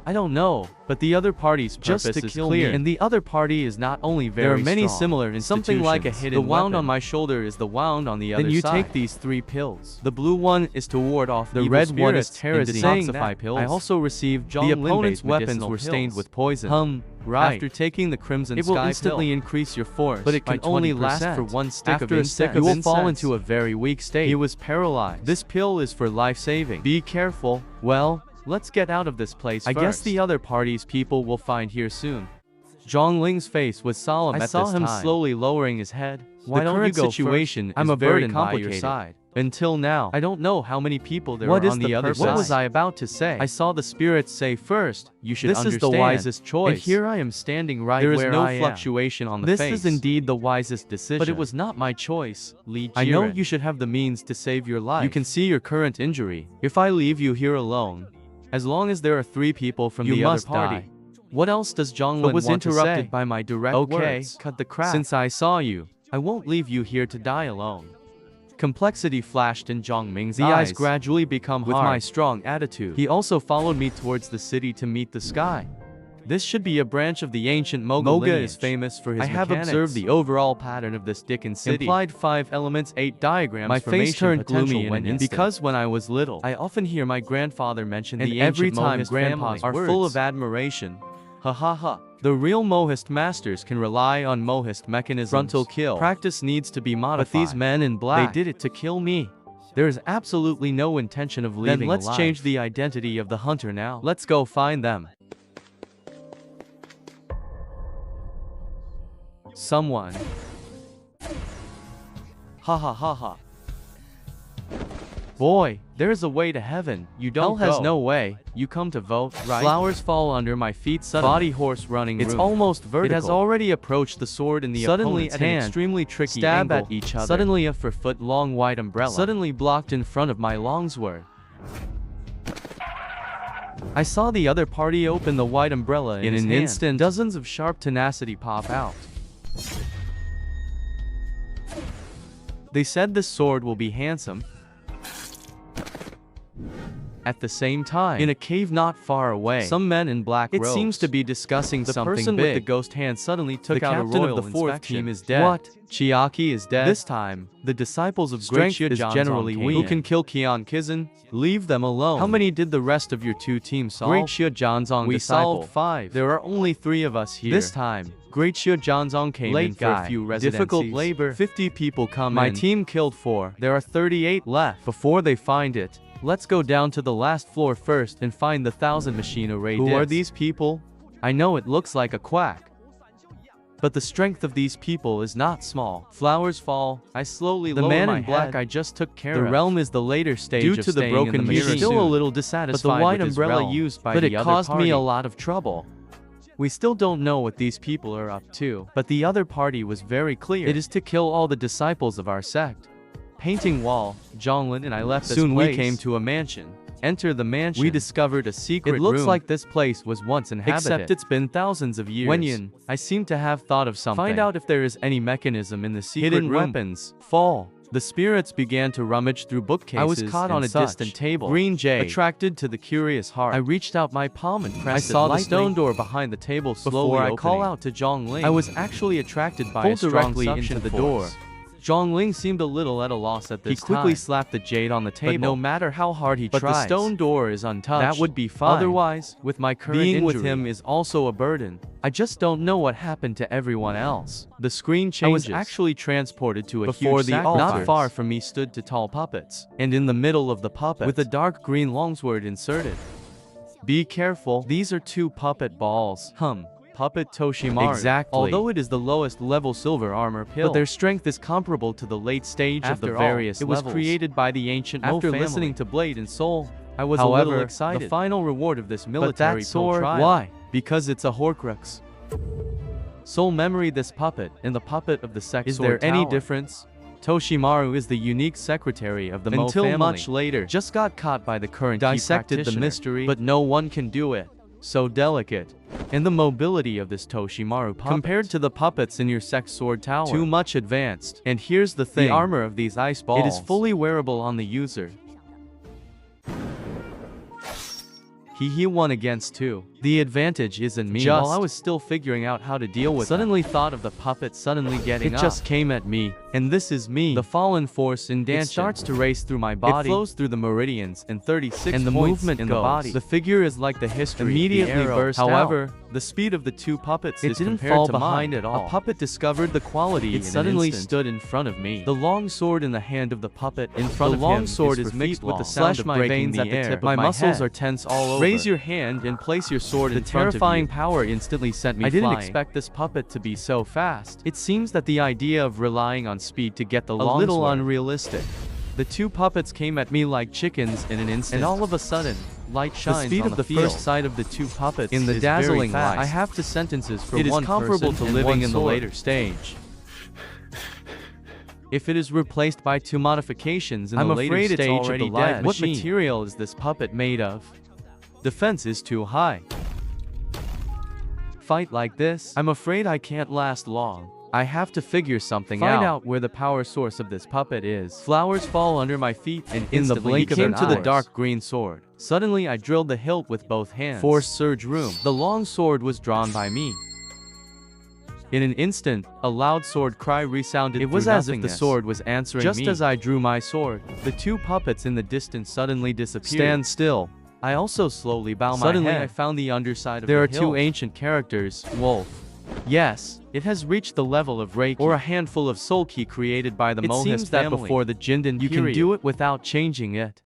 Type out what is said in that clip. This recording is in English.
I don't know, but the other party's purpose Just to is kill clear, me. and the other party is not only very There are many strong, similar institutions. something like a hidden The wound weapon. on my shoulder is the wound on the other Then you side. take these 3 pills. The blue one is to ward off The evil red one is spirits and terrazine. detoxify pills. I I also received The the opponent's opponent's weapons medicinal were stained pills. with poison. Right. After taking the crimson It will sky instantly pill, increase your force, but it by can only 20%. last for 1 stick After of a incense. stick You of will fall incense, into a very weak state. he was paralyzed. This pill is for life-saving. Be careful. Well, let's get out of this place I first. guess the other party's people will find here soon. Zhongling's face was solemn I at saw this him time. slowly lowering his head. Why The don't you current go situation first? I'm is a very burden by your complicated. side. Until now, I don't know how many people there What are is on the the other purpose? side. What was I about to say? I saw the spirits say first, you should This is understand. the wisest choice. And here I am standing right There is where no I am. fluctuation on the This face. is indeed the wisest decision. But But it was not my choice, Li Jiren. I know you should have the means to save your life. You You can see your current injury. If I leave you here alone, as long as there are 3 people from You the must other party. die. What else does Zhonglin But was want to interrupted say? by my direct Okay, words. cut the crap. Since I saw you, I won't leave you here to die alone. Complexity flashed in Zhongming's eyes gradually become with hard. my strong attitude. He also followed me towards the city to meet the sky. This should be a branch of the ancient Moga lineage. is famous for his I have mechanics. observed the overall pattern of this Dickens city. Implied 5 elements, 8 diagrams. My face turned gloomy in an instant. Because when I was little, I often hear my grandfather mention And the every ancient time Mohist grandpa's families are full words. of admiration. Ha ha ha. The real Mohist masters can rely on Mohist mechanisms. Frontal kill. Practice needs to be modified. But these men in black, they did it to kill me. There is absolutely no intention of leaving. Then let's alive. change the identity of the hunter now. Let's go find them. Someone. Ha ha ha ha. Boy, there's a way to heaven. You don't Hell has go. no way. You come to vote, right? Flowers fall under my feet suddenly. Body horse running It's room. almost vertical. It has already approached the sword in the Suddenly opponent's at an hand. extremely tricky Stab angle. at each other. Suddenly a 4-foot long white umbrella. Suddenly blocked in front of my longsword. I saw the other party open the white umbrella in his an hand. instant. Dozens of sharp tenacity pop out. They said this sword will be handsome. At the same time, in a cave not far away, some men in black robes seems to be discussing The something person big. with the ghost hand suddenly took The out a captain of royal the fourth inspection. team is dead. What? Chiaki is dead. This time, the disciples of Great Strength is Xiaozong generally came weak. Who can kill Qian Kizan? Leave them alone. How many did the rest of your 2 teams solve? Great Xiaozong We disciple. solved 5. There are only 3 of us here. This time, Great Xiaozong came Late in for guy. a few residencies. Difficult labor. 50 people come My in. My team killed 4. There are 38 left. Before they find it, let's go down to the last floor first and find the 1,000 machine array discs. Who are these people? I know it looks like a quack. But the strength of these people is not small. Flowers fall. I slowly lower man my in black black I just took care of. The realm is the later stage Due of to the staying broken in the mirror He's still soon. a little But the dissatisfied white with his umbrella realm. used by but the it other caused me party. a lot of trouble. We still don't know what these people are up to, but the other party was very clear. It is to kill all the disciples of our sect. Painting wall, Zhonglin and I left this Soon we place. came to a mansion. Enter the mansion. We discovered a secret room. It looks like this place was once inhabited. Except it's been thousands of years. Wenyan, I seem to have thought of something. Find out if there is any mechanism in the secret Hidden room. weapons. Fall. The spirits began to rummage through bookcases. I was caught on and a such. distant table. Green jade. Attracted to the curious heart. I reached out my palm and pressed I saw it the lightly. stone door behind the table slowly Before I opening. call out to Zhongling. I was actually attracted by Pull a strong directly suction into the force. door. Zhongling seemed a little at a loss at this He quickly slapped the jade on the table. But no matter how hard he But the tries, stone door is untouched. That would be fine. Otherwise, with my current Being injury, with him is also a burden. I just don't know what happened to everyone else. The screen changes. I was actually transported to a Before huge the sacrifice. Not altars. far from me stood two tall puppets, and in the middle of the puppet, with a dark green longsword inserted. Be careful, these are 2 puppet balls. Puppet Toshimaru. Exactly. Although it is the lowest level silver armor pill, but their strength is comparable to the late stage of the After all, various it was levels. created by the ancient Mo After family. listening to Blade and Soul, I was However, a little excited. The final reward of this military that sword- trial. Why? Because it's a Horcrux. Soul memory this puppet, and the puppet of the sex Is sword there any tower. difference? Toshimaru is the unique secretary of the Mo Until family. much later, just got caught by the current key Dissected the practitioner, mystery. but no one can do it. So delicate. And the mobility of this Toshimaru puppet, compared to the puppets in your sex sword tower, too much advanced. And here's the thing, the armor of these ice balls, it is fully wearable on the user. He won against 2. The advantage is in me. While I was still figuring out how to deal with suddenly thought of the puppet suddenly getting up. It just came at me. And this is me, the fallen force in Danshan. It starts to race through my body. It flows through the meridians and 36 and the movement in the body. The figure is like the history. Immediately burst out. However, the speed of the 2 puppets is didn't fall behind at all. A puppet discovered the quality. It suddenly stood in front of me. The long sword in the hand of the puppet in front of him. The long sword is mixed with the sound of breaking the air. My muscles are tense all over. Raise your hand and place your sword in front of you. The terrifying power instantly sent me flying. I didn't expect this puppet to be so fast. It seems that the idea of relying on speed to get the long sword a little unrealistic. The 2 puppets came at me like chickens in an instant. And all of a sudden, light shines on the field. The speed of the first sight of the 2 puppets in the dazzling light. I have 2 sentences for one person. It is comparable to living in the later stage. If it is replaced by 2 modifications in the later stage of the live machine. What material is this puppet made of? Defense is too high. Fight like this? I'm afraid I can't last long. I have to figure something out. Find out where the power source of this puppet is. Flowers fall under my feet, and in the blink of an eye, came to the dark green sword. Suddenly I drilled the hilt with both hands. Force surge room. The long sword was drawn by me. In an instant, a loud sword cry resounded. It was as if the sword was answering me. Just as I drew my sword, the 2 puppets in the distance suddenly disappeared. Stand still. I also slowly bow my head. Suddenly I found the underside of the hilt. There are 2 ancient characters, Wolf. Yes, it has reached the level of Reiki, or a handful of soul ki created by the Mohis family. It seems that before the Jindan period, you can do it without changing it.